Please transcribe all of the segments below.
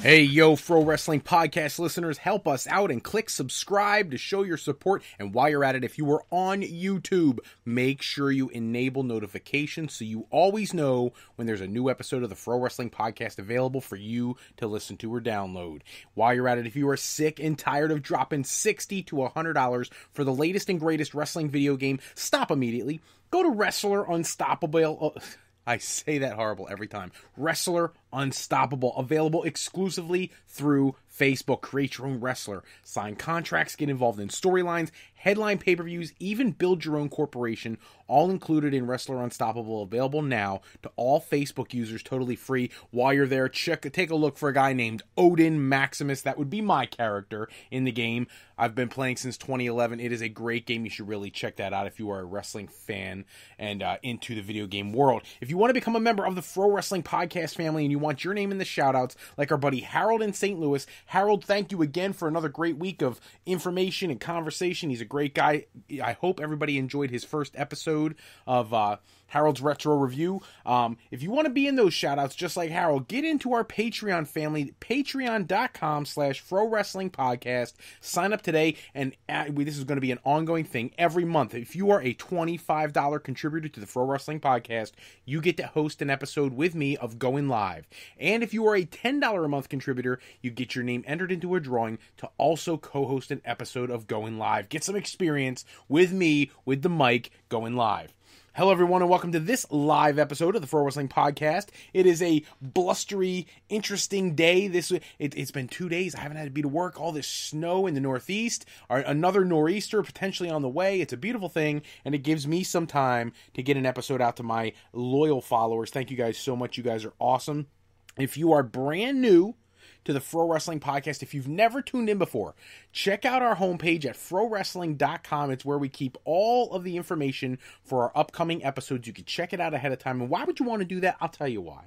Hey, yo, Fro Wrestling Podcast listeners, help us out and click subscribe to show your support. And while you're at it, if you are on YouTube, make sure you enable notifications so you always know when there's a new episode of the Fro Wrestling Podcast available for you to listen to or download. While you're at it, if you are sick and tired of dropping $60 to $100 for the latest and greatest wrestling video game, stop immediately. Go to Wrestler Unstoppable. I say that horrible every time. Wrestler Unstoppable, available exclusively through Facebook. Create your own wrestler, sign contracts, get involved in storylines, headline pay-per-views, even build your own corporation, all included in Wrestler Unstoppable, available now to all Facebook users, totally free. While you're there, take a look for a guy named Odin Maximus. That would be my character in the game. I've been playing since 2011. It is a great game. You should really check that out if you are a wrestling fan and into the video game world. If you want to become a member of the Fro Wrestling Podcast family and you want your name in the shoutouts, like our buddy Harold in St. Louis. Harold, thank you again for another great week of information and conversation. He's a great guy. I hope everybody enjoyed his first episode of Harold's Retro Review. If you want to be in those shoutouts just like Harold, get into our Patreon family, patreon.com/Fro Wrestling Podcast. Sign up today, and this is going to be an ongoing thing every month. If you are a $25 contributor to the Fro Wrestling Podcast, you get to host an episode with me of Going Live. And if you are a $10 a month contributor, you get your name entered into a drawing to also co-host an episode of Going Live. Get some experience with me, with the mic, going live. Hello, everyone, and welcome to this live episode of the Fro Wrestling Podcast. It is a blustery, interesting day. It's been 2 days. I haven't had to be to work. All this snow in the Northeast, another nor'easter potentially on the way. It's a beautiful thing, and it gives me some time to get an episode out to my loyal followers. Thank you guys so much. You guys are awesome. If you are brand new to the Fro Wrestling Podcast, if you've never tuned in before, check out our homepage at frowrestling.com. It's where we keep all of the information for our upcoming episodes. You can check it out ahead of time. And why would you want to do that? I'll tell you why.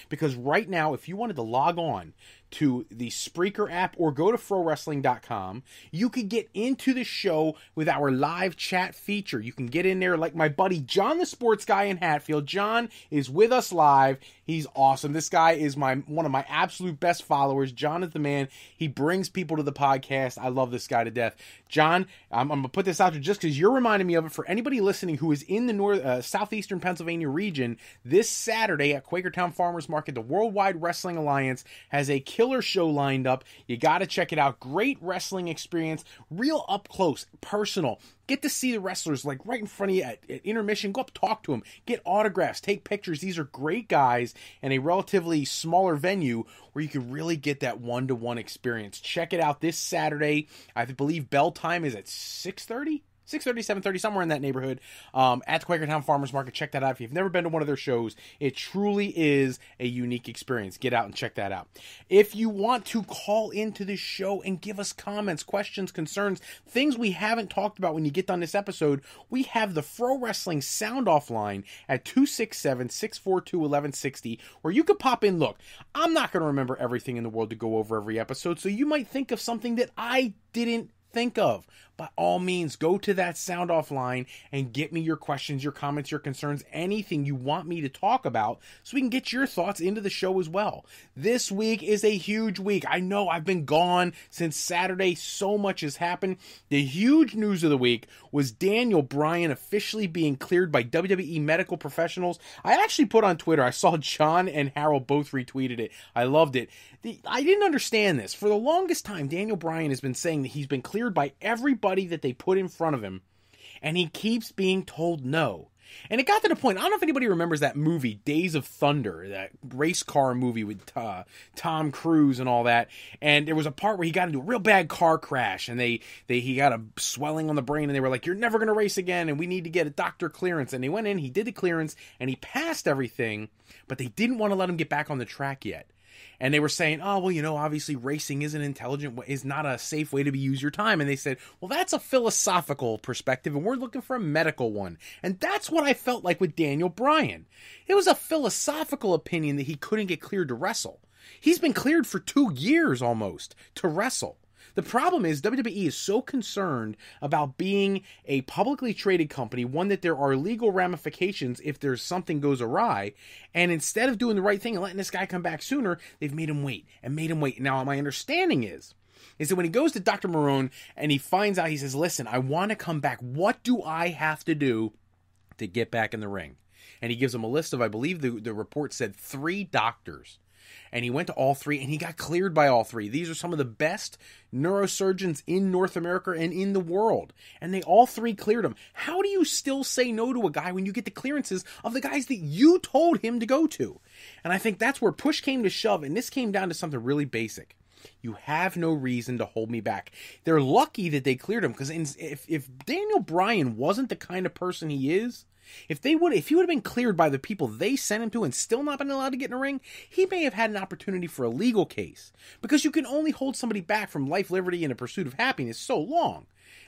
Because right now, if you wanted to log on to the Spreaker app or go to frowrestling.com, you could get into the show with our live chat feature. You can get in there like my buddy John, the sports guy in Hatfield. John is with us live. He's awesome. This guy is one of my absolute best followers. John is the man. He brings people to the podcast. I love this guy to death. John, I'm going to put this out there just because you're reminding me of it. For anybody listening who is in the southeastern Pennsylvania region, this Saturday at Quakertown Farmers Market, the Worldwide Wrestling Alliance has a killer show lined up. You got to check it out. Great wrestling experience, real up close, personal. Get to see the wrestlers like right in front of you at intermission. Go up, talk to them, get autographs, take pictures. These are great guys, and a relatively smaller venue where you can really get that one-to-one experience. Check it out this Saturday. I believe bell time is at 6:30? 6:30, 7:30, somewhere in that neighborhood, at the Quakertown Farmers Market. Check that out. If you've never been to one of their shows, it truly is a unique experience. Get out and check that out. If you want to call into this show and give us comments, questions, concerns, things we haven't talked about when you get done this episode, we have the Fro Wrestling Sound Off line at 267-642-1160, where you could pop in. Look, I'm not going to remember everything in the world to go over every episode, so you might think of something that I didn't think of. By all means, go to that sound off line and get me your questions, your comments, your concerns, anything you want me to talk about so we can get your thoughts into the show as well. This week is a huge week. I know I've been gone since Saturday. So much has happened. The huge news of the week was Daniel Bryan officially being cleared by WWE medical professionals. I actually put on Twitter, I saw John and Harold both retweeted it. I loved it. I didn't understand this. For the longest time, Daniel Bryan has been saying that he's been cleared by everybody that they put in front of him, and he keeps being told no. And it got to the point, I don't know if anybody remembers that movie, Days of Thunder, that race car movie with Tom Cruise and all that. And there was a part where he got into a real bad car crash, and he got a swelling on the brain, and they were like, "You're never going to race again, and we need to get a doctor clearance." And they went in, he did the clearance, and he passed everything, but they didn't want to let him get back on the track yet. And they were saying, oh, well, obviously racing is not a safe way to use your time. And they said, well, that's a philosophical perspective, and we're looking for a medical one. And that's what I felt like with Daniel Bryan. It was a philosophical opinion that he couldn't get cleared to wrestle. He's been cleared for 2 years almost to wrestle. The problem is WWE is so concerned about being a publicly traded company, one that there are legal ramifications if there's something goes awry, and instead of doing the right thing and letting this guy come back sooner, they've made him wait and made him wait. Now, my understanding is that when he goes to Dr. Marone and he finds out, he says, listen, I want to come back. What do I have to do to get back in the ring? And he gives him a list of, I believe the report said 3 doctors. And he went to all 3, and he got cleared by all 3. These are some of the best neurosurgeons in North America and in the world. And they all 3 cleared him. How do you still say no to a guy when you get the clearances of the guys that you told him to go to? And I think that's where push came to shove, and this came down to something really basic. You have no reason to hold me back. They're lucky that they cleared him, because if Daniel Bryan wasn't the kind of person he is, if he would have been cleared by the people they sent him to and still not been allowed to get in a ring, he may have had an opportunity for a legal case. Because you can only hold somebody back from life, liberty, and a pursuit of happiness so long.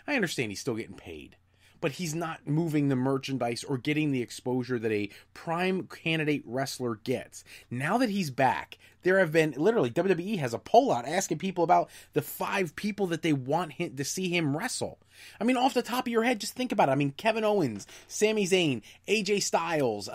I understand he's still getting paid, but he's not moving the merchandise or getting the exposure that a prime candidate wrestler gets. Now that he's back, there have been, literally, WWE has a poll out asking people about the 5 people that they want to see him wrestle. I mean, off the top of your head, just think about it. I mean, Kevin Owens, Sami Zayn, AJ Styles,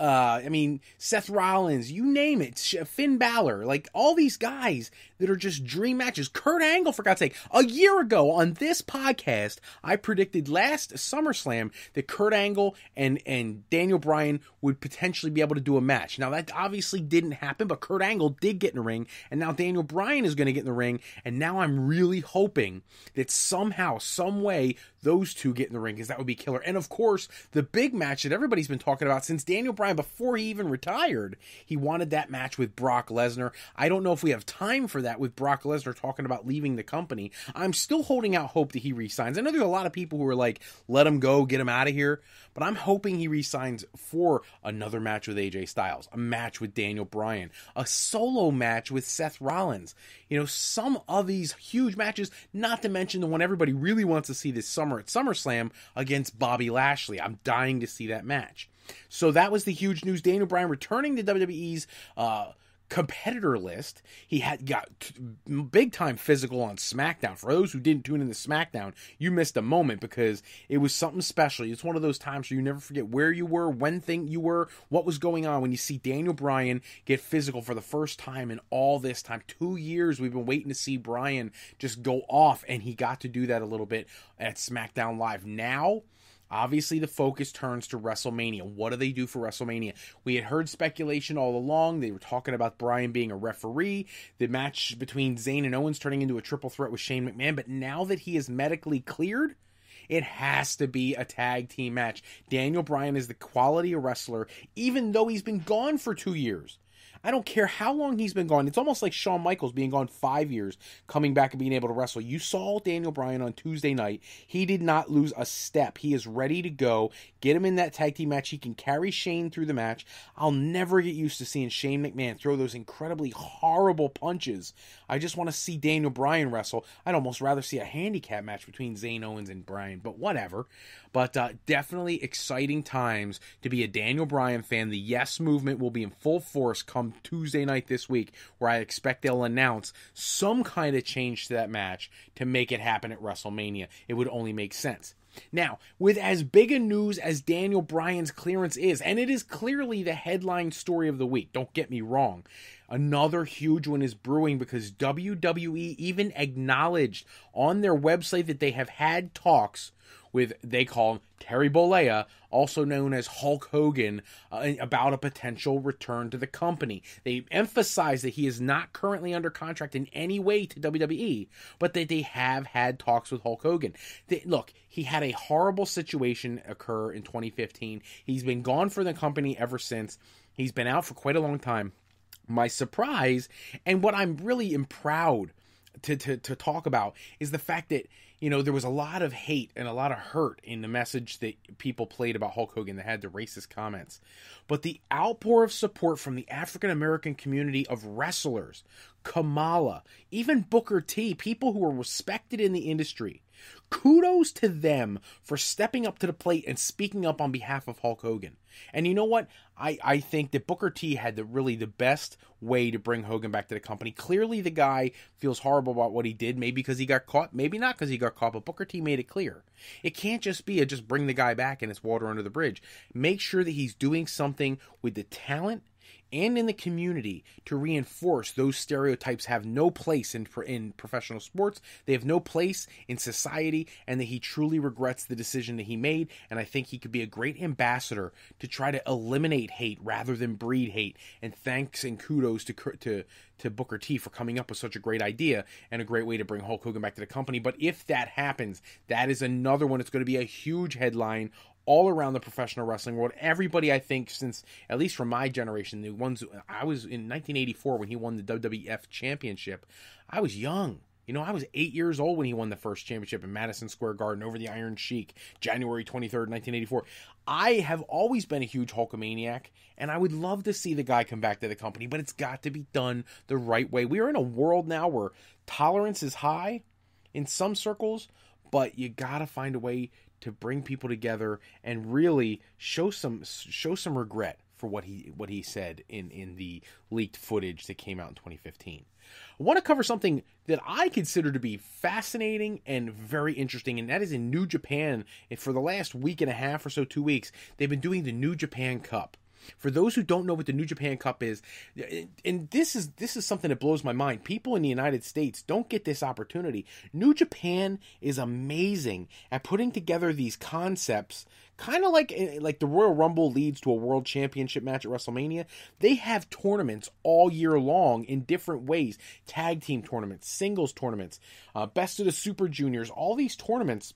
Seth Rollins, you name it, Finn Balor, like all these guys that are just dream matches. Kurt Angle, for God's sake. A year ago on this podcast, I predicted last SummerSlam that Kurt Angle and Daniel Bryan would potentially be able to do a match. Now, that obviously didn't happen, but Kurt Angle did get in the ring, and now Daniel Bryan is going to get in the ring, and now I'm really hoping that somehow, some way, those 2 get in the ring, because that would be killer. And of course, the big match that everybody's been talking about since Daniel Bryan, before he even retired, he wanted that match with Brock Lesnar. I don't know if we have time for that with Brock Lesnar talking about leaving the company. I'm still holding out hope that he resigns. I know there's a lot of people who are like, let him go, get him out of here. But I'm hoping he resigns for another match with AJ Styles, a match with Daniel Bryan, a solo match with Seth Rollins. You know, some of these huge matches, not to mention the one everybody really wants to see this summer at SummerSlam against Bobby Lashley. I'm dying to see that match. So that was the huge news. Daniel Bryan returning to WWE's competitor list. He got big time physical on SmackDown. For those who didn't tune in to SmackDown, you missed a moment, because it was something special. It's one of those times where you never forget where you were, when you were, what was going on when you see Daniel Bryan get physical for the first time in all this time. 2 years we've been waiting to see Bryan just go off, and he got to do that a little bit at SmackDown Live. Now, obviously, the focus turns to WrestleMania. What do they do for WrestleMania? We had heard speculation all along. They were talking about Bryan being a referee, the match between Zayn and Owens turning into a triple threat with Shane McMahon. But now that he is medically cleared, it has to be a tag team match. Daniel Bryan is the quality of wrestler, even though he's been gone for 2 years. I don't care how long he's been gone. It's almost like Shawn Michaels being gone 5 years, coming back and being able to wrestle. You saw Daniel Bryan on Tuesday night. He did not lose a step. He is ready to go. Get him in that tag team match. He can carry Shane through the match. I'll never get used to seeing Shane McMahon throw those incredibly horrible punches. I just want to see Daniel Bryan wrestle. I'd almost rather see a handicap match between Zayn Owens and Bryan, but whatever. But definitely exciting times to be a Daniel Bryan fan. The Yes movement will be in full force come Tuesday night this week, where I expect they'll announce some kind of change to that match to make it happen at WrestleMania. It would only make sense. Now, with as big a news as Daniel Bryan's clearance is, and it is clearly the headline story of the week, don't get me wrong, another huge one is brewing, because WWE even acknowledged on their website that they have had talks with, they call him Terry Bollea, also known as Hulk Hogan, about a potential return to the company. They emphasize that he is not currently under contract in any way to WWE, but that they have had talks with Hulk Hogan. Look, he had a horrible situation occur in 2015. He's been gone from the company ever since. He's been out for quite a long time. My surprise, and what I'm really proud to talk about, is the fact that, you know, there was a lot of hate and a lot of hurt in the message that people played about Hulk Hogan that had the racist comments. But the outpour of support from the African-American community of wrestlers, Kamala, even Booker T, people who are respected in the industry, Kudos to them for stepping up to the plate and speaking up on behalf of Hulk Hogan. And you know what? I think that Booker T had the best way to bring Hogan back to the company. Clearly the guy feels horrible about what he did, maybe because he got caught, maybe not because he got caught, but Booker T made it clear. It can't just be just bring the guy back and it's water under the bridge. Make sure that he's doing something with the talent and in the community to reinforce those stereotypes have no place in professional sports. They have no place in society, and that he truly regrets the decision that he made. And I think he could be a great ambassador to try to eliminate hate rather than breed hate. And thanks and kudos to Booker T for coming up with such a great idea and a great way to bring Hulk Hogan back to the company. But if that happens, that is another one. It's going to be a huge headline all around the professional wrestling world. Everybody, I think, since, at least from my generation, the ones I was in 1984 when he won the WWF championship, I was young. You know, I was 8 years old when he won the first championship in Madison Square Garden over the Iron Sheik, January 23rd, 1984. I have always been a huge Hulkamaniac, and I would love to see the guy come back to the company, but it's got to be done the right way. We are in a world now where tolerance is high in some circles, but you got to find a way to bring people together and really show some regret for what he said in the leaked footage that came out in 2015. I want to cover something that I consider to be fascinating and very interesting, and that is in New Japan. And for the last week and a half or so, 2 weeks, they've been doing the New Japan Cup. For those who don't know what the New Japan Cup is, and this is something that blows my mind. People in the United States don't get this opportunity. New Japan is amazing at putting together these concepts, kind of like the Royal Rumble leads to a World Championship match at WrestleMania. They have tournaments all year long in different ways. Tag team tournaments, singles tournaments, Best of the Super Juniors, all these tournaments.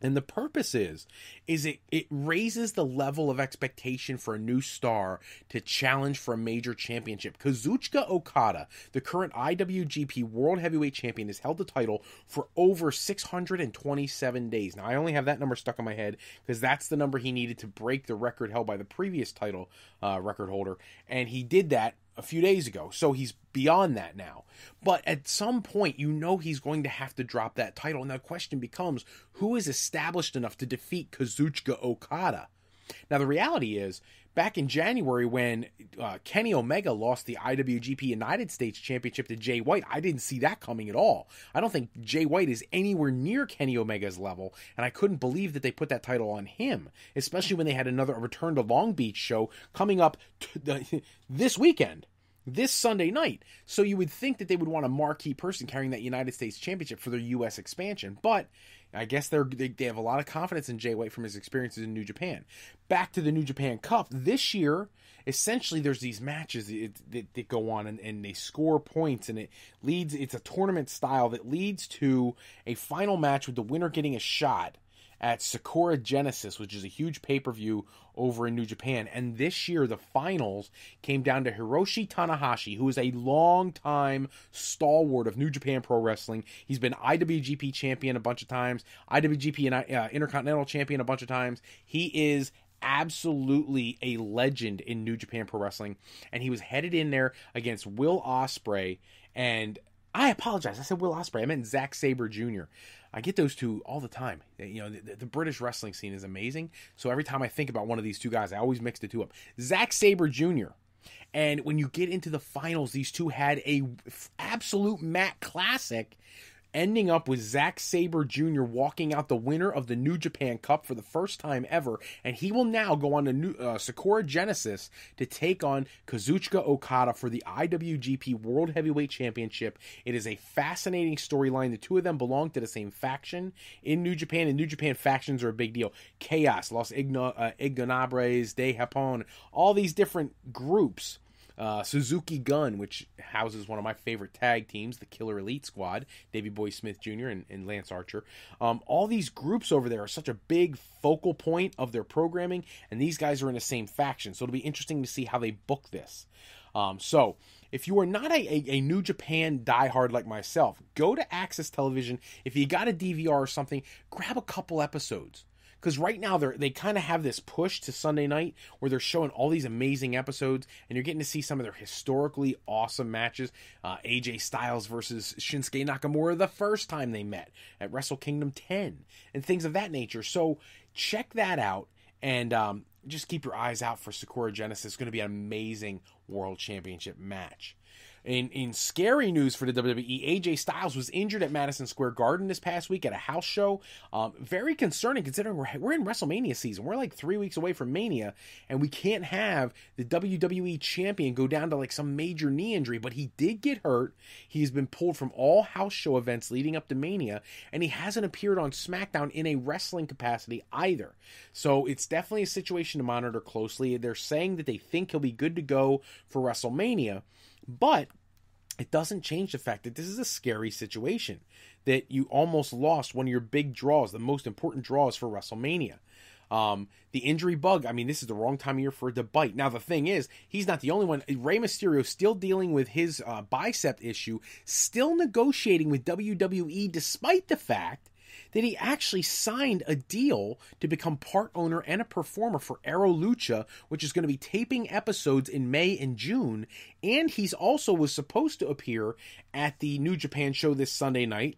And the purpose is it raises the level of expectation for a new star to challenge for a major championship. Kazuchika Okada, the current IWGP World Heavyweight Champion, has held the title for over 627 days. Now, I only have that number stuck in my head because that's the number he needed to break the record held by the previous title record holder. And he did that a few days ago, so he's beyond that now. But at some point, you know he's going to have to drop that title, and the question becomes, who is established enough to defeat Kazuchika Okada? Now, the reality is, back in January when Kenny Omega lost the IWGP United States Championship to Jay White, I didn't see that coming at all. I don't think Jay White is anywhere near Kenny Omega's level, and I couldn't believe that they put that title on him, especially when they had a Return to Long Beach show coming up this weekend. This Sunday night. So you would think that they would want a marquee person carrying that United States Championship for their U.S. expansion. But I guess they have a lot of confidence in Jay White from his experiences in New Japan. Back to the New Japan Cup. This year, essentially there's these matches that go on and they score points. And it's a tournament style that leads to a final match with the winner getting a shot at Sakura Genesis, which is a huge pay-per-view over in New Japan. And this year, the finals came down to Hiroshi Tanahashi, who is a long-time stalwart of New Japan Pro Wrestling. He's been IWGP champion a bunch of times, IWGP and Intercontinental champion a bunch of times. He is absolutely a legend in New Japan Pro Wrestling. And he was headed in there against Will Ospreay. And I apologize, I said Will Ospreay. I meant Zack Sabre Jr. I get those two all the time. You know, the British wrestling scene is amazing. So every time I think about one of these two guys, I always mix the two up. Zack Sabre Jr. And when you get into the finals, these two had a absolute mat classic, ending up with Zack Sabre Jr. walking out the winner of the New Japan Cup for the first time ever, and he will now go on to Sakura Genesis to take on Kazuchika Okada for the IWGP World Heavyweight Championship. It is a fascinating storyline. The two of them belong to the same faction in New Japan, and New Japan factions are a big deal. Chaos, Los Ignorables, De Japón, all these different groups. Suzuki Gun, which houses one of my favorite tag teams, the Killer Elite Squad, Davey Boy Smith Jr. and Lance Archer. All these groups over there are such a big focal point of their programming, and these guys are in the same faction, so it'll be interesting to see how they book this. So, if you are not a New Japan diehard like myself, go to Access Television. If you got a DVR or something, grab a couple episodes. Because right now they kind of have this push to Sunday night where they're showing all these amazing episodes, and you're getting to see some of their historically awesome matches. AJ Styles versus Shinsuke Nakamura the first time they met at Wrestle Kingdom 10, and things of that nature. So check that out, and just keep your eyes out for Sakura Genesis. It's going to be an amazing World Championship match. In scary news for the WWE, AJ Styles was injured at Madison Square Garden this past week at a house show. Very concerning considering we're in WrestleMania season. We're like 3 weeks away from Mania, and we can't have the WWE champion go down to like some major knee injury, but he did get hurt. He's been pulled from all house show events leading up to Mania, and he hasn't appeared on SmackDown in a wrestling capacity either. So it's definitely a situation to monitor closely. They're saying that they think he'll be good to go for WrestleMania, but it doesn't change the fact that this is a scary situation, that you almost lost one of your big draws, the most important draws for WrestleMania. The injury bug, I mean, this is the wrong time of year for it to bite. Now, the thing is, he's not the only one. Rey Mysterio still dealing with his bicep issue, still negotiating with WWE despite the fact that he actually signed a deal to become part owner and a performer for Arrow Lucha, which is going to be taping episodes in May and June. And he's also was supposed to appear at the New Japan show this Sunday night.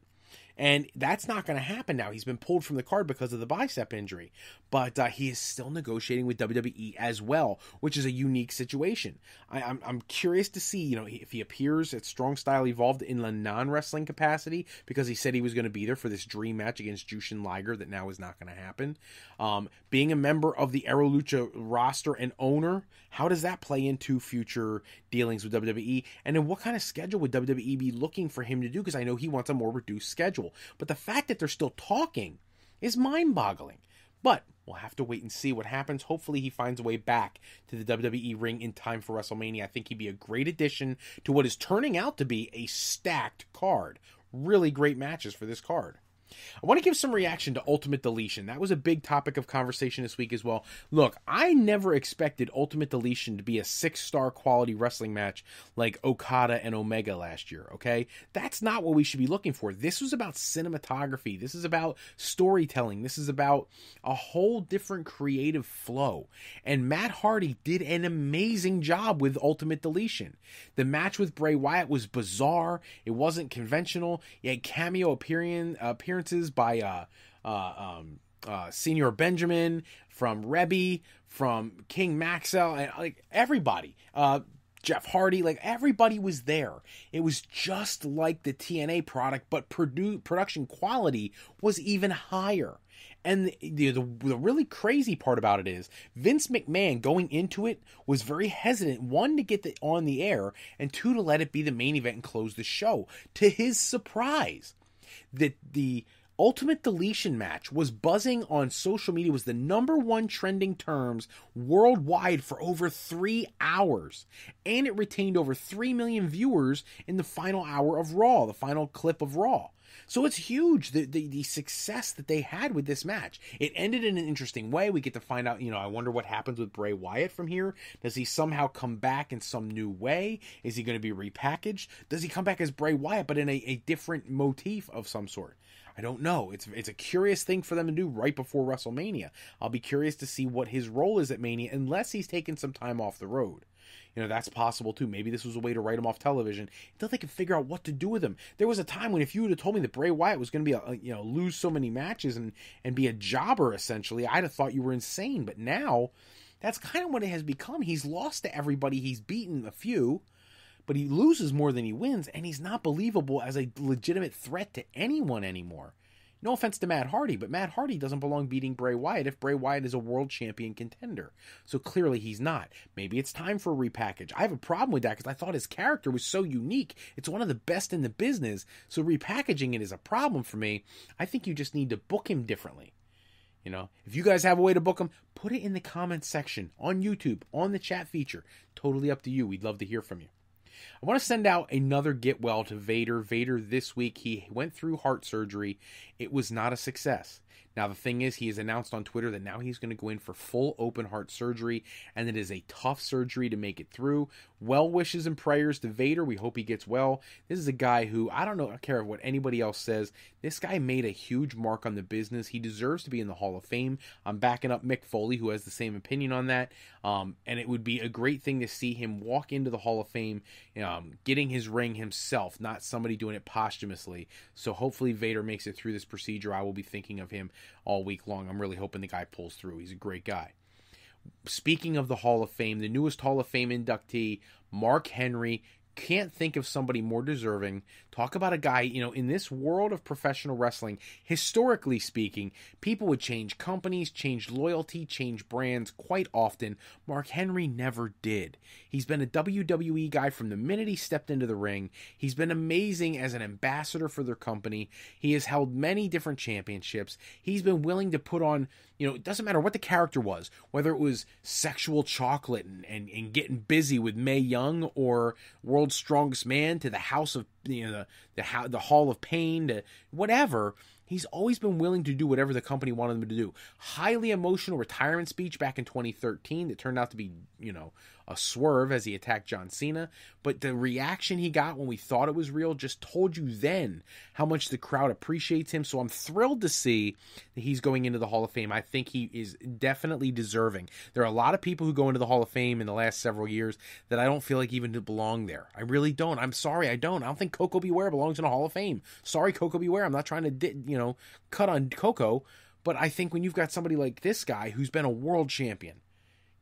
And that's not going to happen now. He's been pulled from the card because of the bicep injury. But he is still negotiating with WWE as well, which is a unique situation. I'm curious to see, you know, if he appears at Strong Style Evolved in the non-wrestling capacity, because he said he was going to be there for this dream match against Jushin Liger that now is not going to happen. Being a member of the Arrow Lucha roster and owner, how does that play into future dealings with WWE? And then what kind of schedule would WWE be looking for him to do? Because I know he wants a more reduced schedule. But the fact that they're still talking is mind-boggling. But we'll have to wait and see what happens. Hopefully he finds a way back to the WWE ring in time for WrestleMania. I think he'd be a great addition to what is turning out to be a stacked card. Really great matches for this card. I want to give some reaction to Ultimate Deletion. That was a big topic of conversation this week as well. Look, I never expected Ultimate Deletion to be a 6-star quality wrestling match like Okada and Omega last year, okay? That's not what we should be looking for. This was about cinematography. This is about storytelling. This is about a whole different creative flow. And Matt Hardy did an amazing job with Ultimate Deletion. The match with Bray Wyatt was bizarre. It wasn't conventional. You had cameo appearances by Senior Benjamin, from Rebby, from King Maxwell, and like everybody. Jeff Hardy, like everybody was there. It was just like the TNA product, but production quality was even higher. And the really crazy part about it is Vince McMahon going into it was very hesitant, one, to get it on the air, and two, to let it be the main event and close the show. To his surprise, that the Ultimate Deletion match was buzzing on social media, was the #1 trending terms worldwide for over 3 hours. And it retained over 3 million viewers in the final hour of Raw, the final clip of Raw. So it's huge, the success that they had with this match. It ended in an interesting way. We get to find out, you know, I wonder what happens with Bray Wyatt from here. Does he somehow come back in some new way? Is he going to be repackaged? Does he come back as Bray Wyatt, but in a different motif of some sort? I don't know. It's a curious thing for them to do right before WrestleMania. I'll be curious to see what his role is at Mania, unless he's taken some time off the road. You know, that's possible too. Maybe this was a way to write him off television until they can figure out what to do with him. There was a time when if you would have told me that Bray Wyatt was going to be lose so many matches and be a jobber essentially, I'd have thought you were insane. But now, that's kind of what it has become. He's lost to everybody. He's beaten a few, but he loses more than he wins, and he's not believable as a legitimate threat to anyone anymore. No offense to Matt Hardy, but Matt Hardy doesn't belong beating Bray Wyatt if Bray Wyatt is a world champion contender. So clearly he's not. Maybe it's time for a repackage. I have a problem with that because I thought his character was so unique. It's one of the best in the business. So repackaging it is a problem for me. I think you just need to book him differently. You know, if you guys have a way to book him, put it in the comments section on YouTube, on the chat feature. Totally up to you. We'd love to hear from you. I want to send out another get well to Vader. Vader this week, he went through heart surgery. It was not a success. Now, the thing is, he has announced on Twitter that now he's going to go in for full open heart surgery, and it is a tough surgery to make it through. Well wishes and prayers to Vader. We hope he gets well. This is a guy who, I don't care what anybody else says, this guy made a huge mark on the business. He deserves to be in the Hall of Fame. I'm backing up Mick Foley, who has the same opinion on that, and it would be a great thing to see him walk into the Hall of Fame, getting his ring himself, not somebody doing it posthumously. So hopefully Vader makes it through this procedure. I will be thinking of him all week long. I'm really hoping the guy pulls through. He's a great guy. Speaking of the Hall of Fame, the newest Hall of Fame inductee, Mark Henry. Can't think of somebody more deserving. Talk about a guy, in this world of professional wrestling, historically speaking, people would change companies, change loyalty, change brands quite often. Mark Henry never did. He's been a WWE guy from the minute he stepped into the ring. He's been amazing as an ambassador for their company. He has held many different championships. He's been willing to put on, it doesn't matter what the character was, whether it was sexual chocolate and getting busy with Mae Young or World's Strongest Man to the House of, the Hall of Pain to whatever. He's always been willing to do whatever the company wanted him to do. Highly emotional retirement speech back in 2013 that turned out to be, a swerve as he attacked John Cena. But the reaction he got when we thought it was real just told you then how much the crowd appreciates him. So I'm thrilled to see that he's going into the Hall of Fame. I think he is definitely deserving. There are a lot of people who go into the Hall of Fame in the last several years that I don't feel like even belong there. I really don't. I'm sorry, I don't. I don't think Coco Beware belongs in the Hall of Fame. Sorry, Coco Beware. I'm not trying to, cut on Coco. But I think when you've got somebody like this guy who's been a world champion,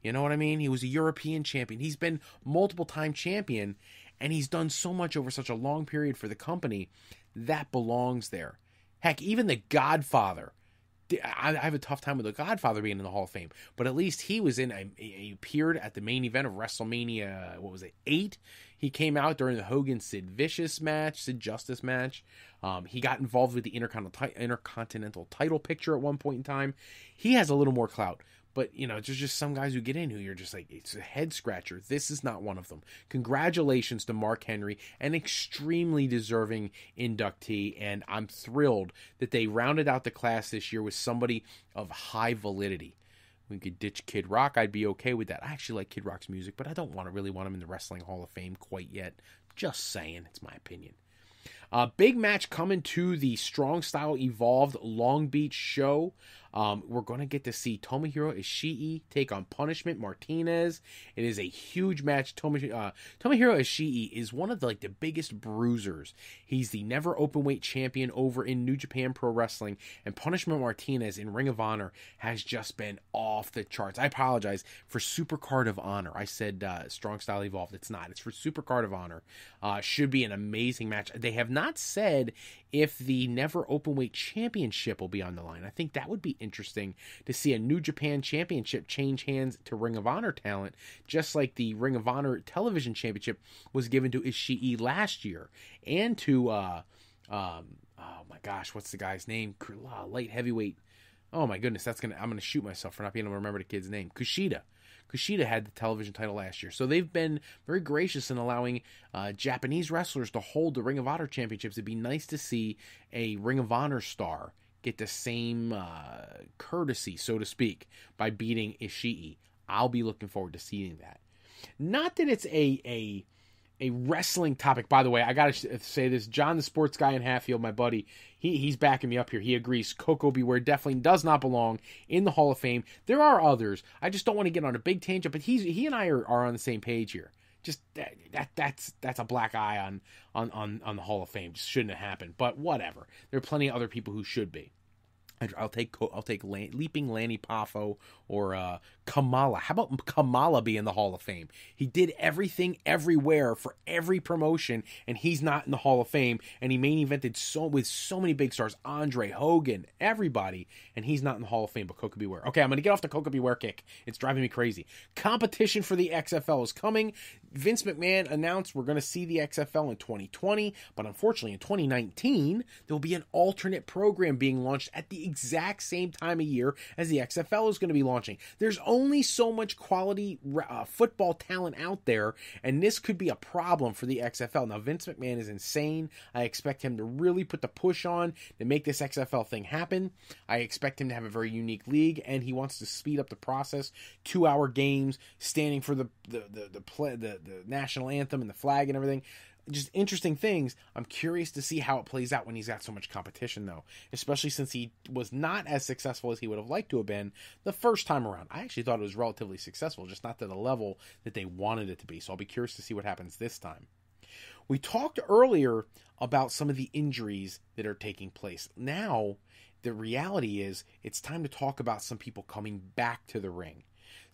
you know what I mean? He was a European champion. He's been multiple-time champion, and he's done so much over such a long period for the company. That belongs there. Heck, even The Godfather. I have a tough time with The Godfather being in the Hall of Fame, but at least he was he appeared at the main event of WrestleMania, 8? He came out during the Hogan-Sid Justice match. He got involved with the Intercontinental title picture at one point in time. He has a little more clout. But, there's just some guys who get in who you're just like, it's a head scratcher. This is not one of them. Congratulations to Mark Henry, an extremely deserving inductee, and I'm thrilled that they rounded out the class this year with somebody of high validity. We could ditch Kid Rock. I'd be okay with that. I actually like Kid Rock's music, but I don't really want him in the Wrestling Hall of Fame quite yet. Just saying. It's my opinion. Big match coming to the Strong Style Evolved Long Beach show. We're going to get to see Tomohiro Ishii take on Punishment Martinez. It is a huge match. Tomohiro Ishii is one of the biggest bruisers. He's the never openweight champion over in New Japan Pro Wrestling, and Punishment Martinez in Ring of Honor has just been off the charts. I apologize for Supercard of Honor. I said Strong Style Evolved. It's not. It's for Supercard of Honor. Should be an amazing match. They have not said if the never openweight championship will be on the line. I think that would be interesting to see a New Japan championship change hands to Ring of Honor talent, just like the Ring of Honor television championship was given to Ishii last year, and to oh my gosh, what's the guy's name? Light heavyweight. Oh my goodness, I'm gonna shoot myself for not being able to remember the kid's name. Kushida. Kushida had the television title last year. So they've been very gracious in allowing Japanese wrestlers to hold the Ring of Honor championships. It'd be nice to see a Ring of Honor star get the same courtesy, so to speak, by beating Ishii. I'll be looking forward to seeing that. Not that it's a wrestling topic. By the way, I got to say this. John, the sports guy in Hatfield, my buddy, he's backing me up here. He agrees Coco Beware definitely does not belong in the Hall of Fame. There are others. I just don't want to get on a big tangent, but he and I are on the same page here. Just that's a black eye on the Hall of Fame. Just shouldn't have happened. But whatever. There are plenty of other people who should be. I'll take Leaping Lanny Poffo or Kamala. How about Kamala be in the Hall of Fame? He did everything everywhere for every promotion, and he's not in the Hall of Fame. And he main evented with so many big stars, Andre, Hogan, everybody, and he's not in the Hall of Fame. But Coco Beware. Okay, I'm going to get off the Coco Beware kick. It's driving me crazy. Competition for the XFL is coming. Vince McMahon announced we're going to see the XFL in 2020, but unfortunately in 2019 there will be an alternate program being launched at the exact same time of year as the XFL is going to be launching. There's only so much quality football talent out there, and this could be a problem for the XFL. Now, Vince McMahon is insane. I expect him to really put the push on to make this XFL thing happen. I expect him to have a very unique league, and he wants to speed up the process. 2-hour games, standing for the national anthem and the flag and everything. Just interesting things. I'm curious to see how it plays out when he's got so much competition, though, especially since he was not as successful as he would have liked to have been the first time around. I actually thought it was relatively successful, just not to the level that they wanted it to be. So I'll be curious to see what happens this time. We talked earlier about some of the injuries that are taking place. Now, the reality is it's time to talk about some people coming back to the ring.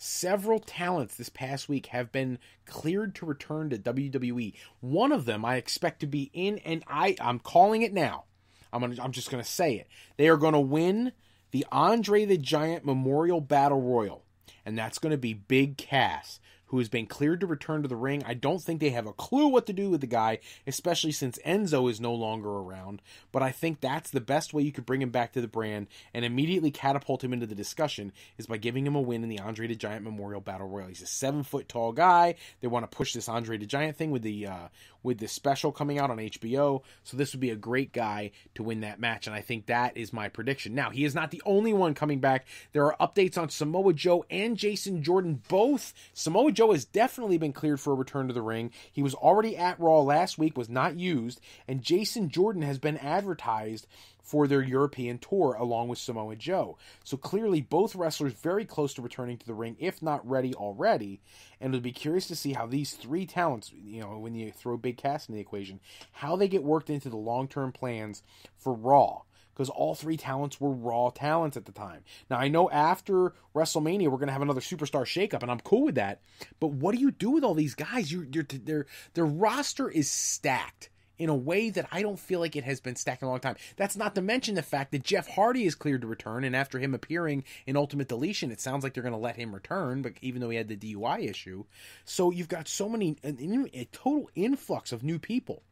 Several talents this past week have been cleared to return to WWE. One of them I expect to be in, and I'm calling it now. I'm just going to say it. They are going to win the Andre the Giant Memorial Battle Royal, and that's going to be Big Cass, who has been cleared to return to the ring. I don't think they have a clue what to do with the guy, especially since Enzo is no longer around. But I think that's the best way you could bring him back to the brand and immediately catapult him into the discussion is by giving him a win in the Andre the Giant Memorial Battle Royal. He's a 7-foot tall guy. They want to push this Andre the Giant thing with the special coming out on HBO. So this would be a great guy to win that match, and I think that is my prediction. Now, he is not the only one coming back. There are updates on Samoa Joe and Jason Jordan. Both Samoa Joe has definitely been cleared for a return to the ring. He was already at Raw last week, was not used, and Jason Jordan has been advertised for their European tour along with Samoa Joe. So clearly both wrestlers very close to returning to the ring, if not ready already. And it'll be curious to see how these three talents, when you throw Big Cass in the equation, how they get worked into the long-term plans for Raw. Because all three talents were Raw talents at the time. Now, I know after WrestleMania, we're going to have another superstar shakeup, and I'm cool with that. But what do you do with all these guys? Their roster is stacked in a way that I don't feel like it has been stacked in a long time. That's not to mention the fact that Jeff Hardy is cleared to return, and after him appearing in Ultimate Deletion, it sounds like they're going to let him return, but even though he had the DUI issue. So you've got so many, a total influx of new people.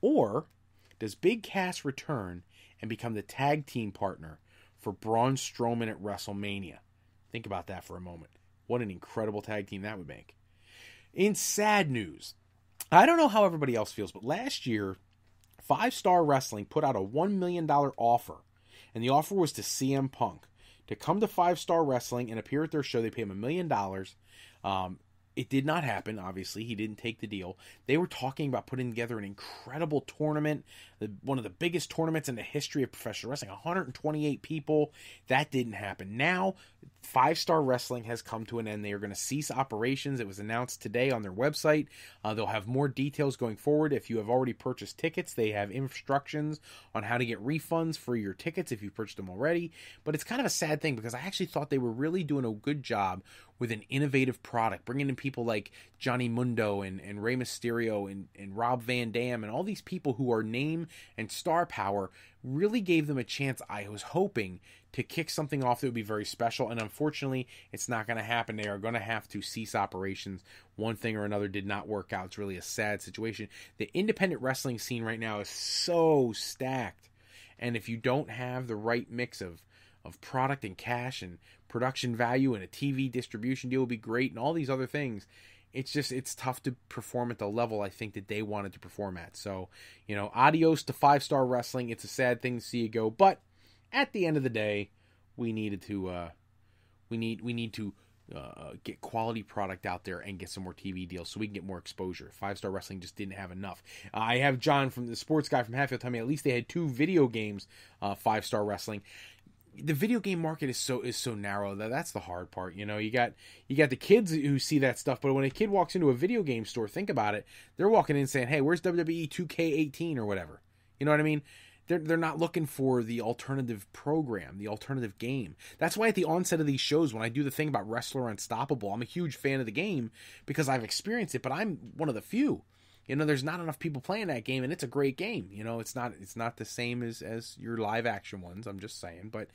Or does Big Cass return and become the tag team partner for Braun Strowman at WrestleMania? Think about that for a moment. What an incredible tag team that would make. In sad news, I don't know how everybody else feels, but last year, 5 Star Wrestling put out a $1 million offer, and the offer was to CM Punk to come to 5 Star Wrestling and appear at their show. They pay him $1 million. It did not happen, obviously. He didn't take the deal. They were talking about putting together an incredible tournament, one of the biggest tournaments in the history of professional wrestling, 128 people. That didn't happen. Now, 5 Star Wrestling has come to an end. They are going to cease operations. It was announced today on their website. They'll have more details going forward. If you have already purchased tickets, they have instructions on how to get refunds for your tickets if you've purchased them already. But it's kind of a sad thing because I actually thought they were really doing a good job with an innovative product, bringing in people like Johnny Mundo and Rey Mysterio and Rob Van Dam and all these people who are name and star power, really gave them a chance, I was hoping, to kick something off that would be very special. And unfortunately, it's not going to happen. They are going to have to cease operations. One thing or another did not work out. It's really a sad situation. The independent wrestling scene right now is so stacked. And if you don't have the right mix of product and cash and production value and a TV distribution deal would be great and all these other things, it's tough to perform at the level I think that they wanted to perform at. So, adios to 5 Star Wrestling. It's a sad thing to see you go, but at the end of the day, we need to get quality product out there and get some more TV deals so we can get more exposure. 5 Star Wrestling just didn't have enough. I have John from the sports guy from Hatfield tell me at least they had 2 video games, 5 Star Wrestling. The video game market is so narrow. That's the hard part. You got the kids who see that stuff, but when a kid walks into a video game store, think about it. They're walking in saying, "Hey, where's WWE 2K18 or whatever?" You know what I mean? They're not looking for the alternative program, the alternative game. That's why at the onset of these shows, when I do the thing about Wrestler Unstoppable, I'm a huge fan of the game because I've experienced it, but I'm one of the few. There's not enough people playing that game, and it's a great game. It's not the same as your live action ones. I'm just saying, but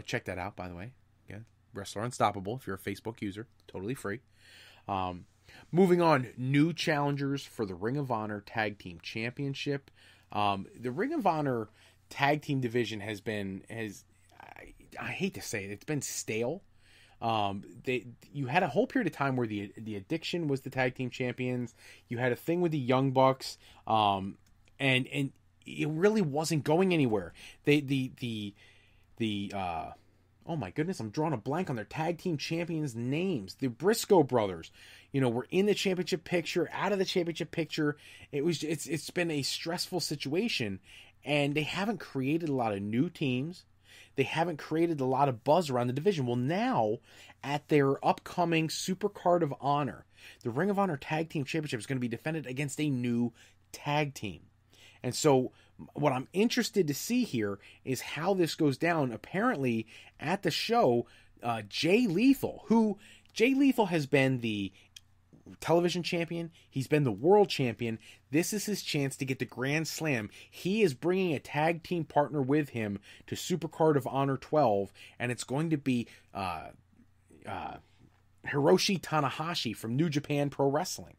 check that out. By the way, yeah, Wrestler Unstoppable. If you're a Facebook user, totally free. Moving on, new challengers for the Ring of Honor Tag Team Championship. The Ring of Honor Tag Team division I hate to say it, it's been stale. You had a whole period of time where the Addiction was the tag team champions. You had a thing with the Young Bucks, and it really wasn't going anywhere. Oh my goodness, I'm drawing a blank on their tag team champions' names. The Briscoe brothers, were in the championship picture, out of the championship picture. It's been a stressful situation, and they haven't created a lot of new teams. They haven't created a lot of buzz around the division. Well, now, at their upcoming Supercard of Honor, the Ring of Honor Tag Team Championship is going to be defended against a new tag team. And so, what I'm interested to see here is how this goes down. Apparently, at the show, Jay Lethal has been the television champion. He's been the world champion. This is his chance to get the Grand Slam. He is bringing a tag team partner with him to Supercard of Honor 12, and it's going to be Hiroshi Tanahashi from New Japan Pro Wrestling.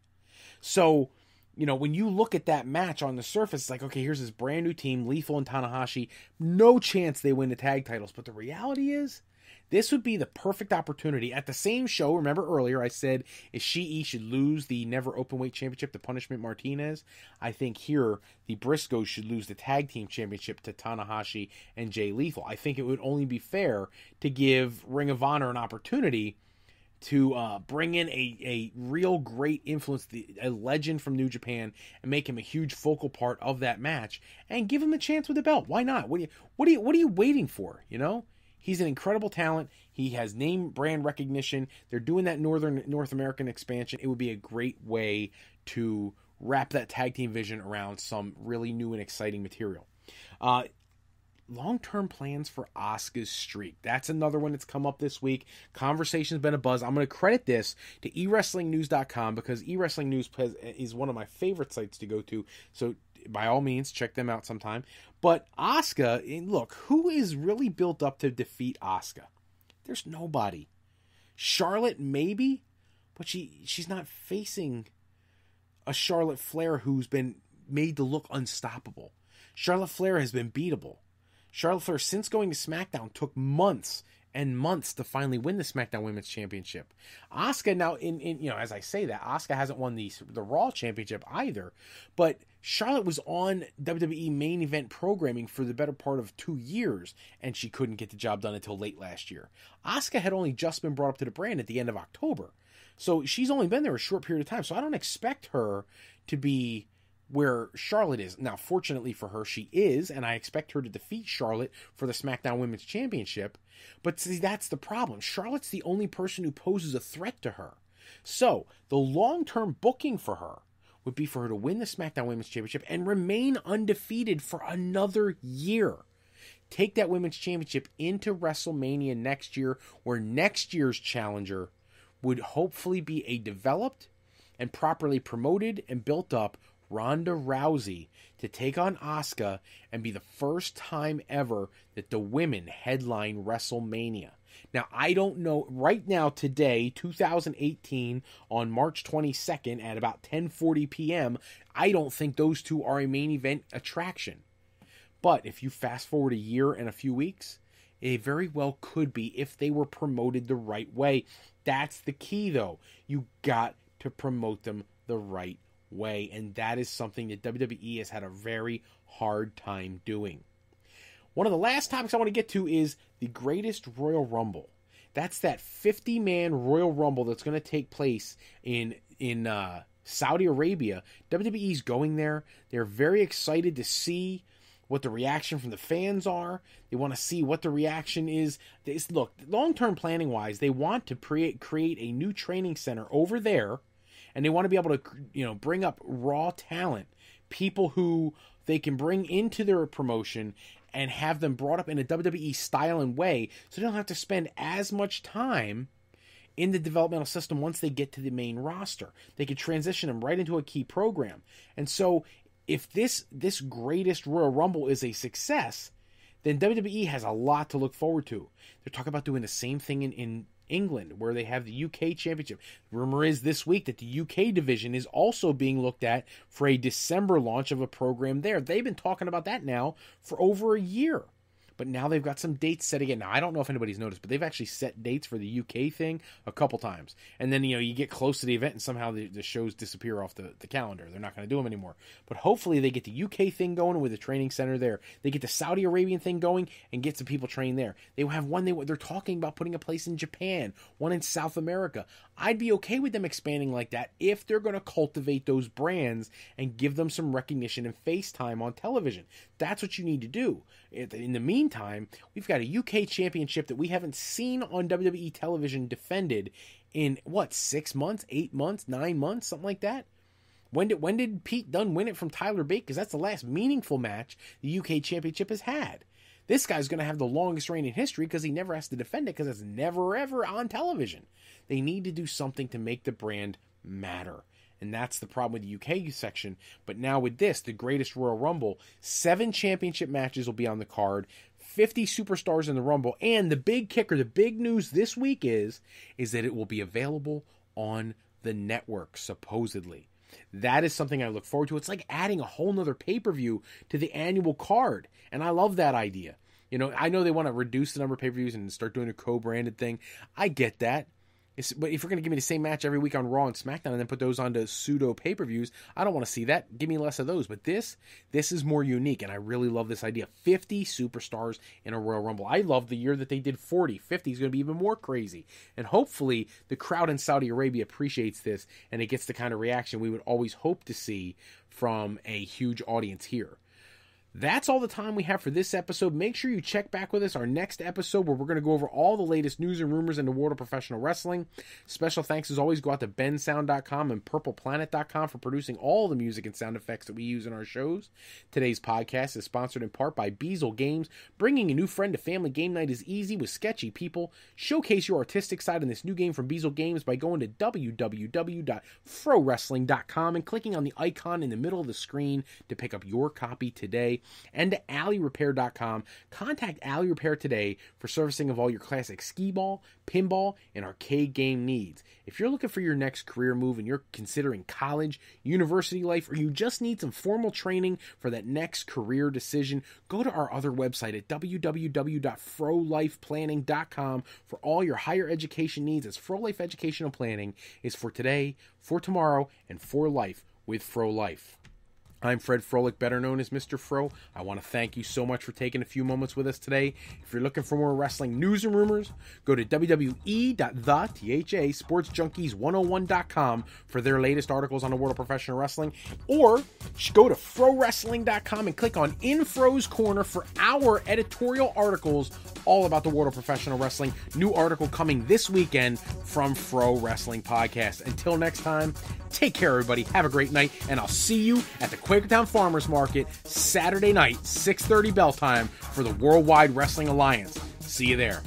So, when you look at that match on the surface, it's like, okay, here's this brand new team, Lethal and Tanahashi. No chance they win the tag titles. But the reality is, this would be the perfect opportunity. At the same show, remember earlier I said Ishii should lose the Never Openweight Championship to Punishment Martinez. I think here the Briscoes should lose the Tag Team Championship to Tanahashi and Jay Lethal. I think it would only be fair to give Ring of Honor an opportunity to bring in a real great influence, a legend from New Japan, and make him a huge focal part of that match, and give him a chance with the belt. Why not? What are you waiting for? He's an incredible talent. He has name brand recognition. They're doing that North American expansion. It would be a great way to wrap that tag team vision around some really new and exciting material. Long-term plans for Asuka's streak. That's another one that's come up this week. Conversation's been a buzz. I'm going to credit this to eWrestlingNews.com because eWrestlingNews is one of my favorite sites to go to. So by all means, check them out sometime. But Asuka, look, who is really built up to defeat Asuka? There's nobody. Charlotte, maybe, but she's not facing a Charlotte Flair who's been made to look unstoppable. Charlotte Flair has been beatable. Charlotte Flair, since going to SmackDown, took months and months to finally win the SmackDown Women's Championship. Asuka now, as I say that, Asuka hasn't won the Raw Championship either, but Charlotte was on WWE main event programming for the better part of 2 years, and she couldn't get the job done until late last year. Asuka had only just been brought up to the brand at the end of October, so she's only been there a short period of time, so I don't expect her to be where Charlotte is. Now, fortunately for her, she is, and I expect her to defeat Charlotte for the SmackDown Women's Championship. But see, that's the problem. Charlotte's the only person who poses a threat to her. So, the long-term booking for her would be for her to win the SmackDown Women's Championship and remain undefeated for another year. Take that Women's Championship into WrestleMania next year, where next year's challenger would hopefully be a developed and properly promoted and built up Ronda Rousey to take on Asuka and be the first time ever that the women headline WrestleMania. Now, I don't know, right now, today, 2018, on March 22nd at about 10:40 p.m., I don't think those two are a main event attraction. But if you fast forward a year and a few weeks, it very well could be if they were promoted the right way. That's the key, though. You got to promote them the right way, and that is something that WWE has had a very hard time doing. One of the last topics I want to get to is the greatest Royal Rumble. That's that 50-man Royal Rumble that's going to take place in Saudi Arabia. WWE's going there. They're very excited to see what the reaction from the fans are. They want to see what the reaction is. Look, long-term planning-wise, they want to create a new training center over there, and they want to be able to, bring up raw talent, people who they can bring into their promotion and have them brought up in a WWE style and way, so they don't have to spend as much time in the developmental system once they get to the main roster. They can transition them right into a key program. And so if this greatest Royal Rumble is a success, then WWE has a lot to look forward to. They're talking about doing the same thing in England, where they have the UK Championship. Rumor is this week that the UK division is also being looked at for a December launch of a program there. They've been talking about that now for over a year. But now they've got some dates set again. Now, I don't know if anybody's noticed, but they've actually set dates for the UK thing a couple times. And then, you get close to the event and somehow the shows disappear off the calendar. They're not going to do them anymore. But hopefully they get the UK thing going with a training center there. They get the Saudi Arabian thing going and get some people trained there. They have one, they're talking about putting a place in Japan, one in South America. I'd be okay with them expanding like that if they're going to cultivate those brands and give them some recognition and face time on television. That's what you need to do. In the meantime, we've got a UK championship that we haven't seen on WWE television defended in, 6 months, 8 months, 9 months, something like that? When did Pete Dunne win it from Tyler Bate? Because that's the last meaningful match the UK championship has had. This guy's going to have the longest reign in history because he never has to defend it because it's never, ever on television. They need to do something to make the brand matter. And that's the problem with the UK section. But now with this, the greatest Royal Rumble, 7 championship matches will be on the card, 50 superstars in the Rumble, and the big kicker, the big news this week is that it will be available on the network, supposedly. That is something I look forward to. It's like adding a whole nother pay-per-view to the annual card, and I love that idea. I know they want to reduce the number of pay-per-views and start doing a co-branded thing. I get that. But if you're going to give me the same match every week on Raw and SmackDown and then put those onto pseudo pay-per-views, I don't want to see that. Give me less of those. But this is more unique, and I really love this idea. 50 superstars in a Royal Rumble. I love the year that they did 40. 50 is going to be even more crazy. And hopefully the crowd in Saudi Arabia appreciates this, and it gets the kind of reaction we would always hope to see from a huge audience here. That's all the time we have for this episode. Make sure you check back with us our next episode where we're going to go over all the latest news and rumors in the world of professional wrestling. Special thanks as always go out to bensound.com and purpleplanet.com for producing all the music and sound effects that we use in our shows. Today's podcast is sponsored in part by Beazle Games. Bringing a new friend to family game night is easy with sketchy people. Showcase your artistic side in this new game from Beazle Games by going to www.frowrestling.com and clicking on the icon in the middle of the screen to pick up your copy today. And to AlleyRepair.com. Contact Alley Repair today for servicing of all your classic skee-ball, pinball, and arcade game needs. If you're looking for your next career move and you're considering college, university life, or you just need some formal training for that next career decision, go to our other website at www.frolifeplanning.com for all your higher education needs, as Fro Life Educational Planning is for today, for tomorrow, and for life with Fro Life. I'm Fred Froelich, better known as Mr. Fro. I want to thank you so much for taking a few moments with us today. If you're looking for more wrestling news and rumors, go to www.sportsjunkies101.com for their latest articles on the world of professional wrestling. Or go to frowrestling.com and click on In Fro's Corner for our editorial articles all about the world of professional wrestling. New article coming this weekend from Fro Wrestling Podcast. Until next time, take care, everybody. Have a great night, and I'll see you at the Quakertown Farmers Market Saturday night, 6:30 bell time for the Worldwide Wrestling Alliance. See you there.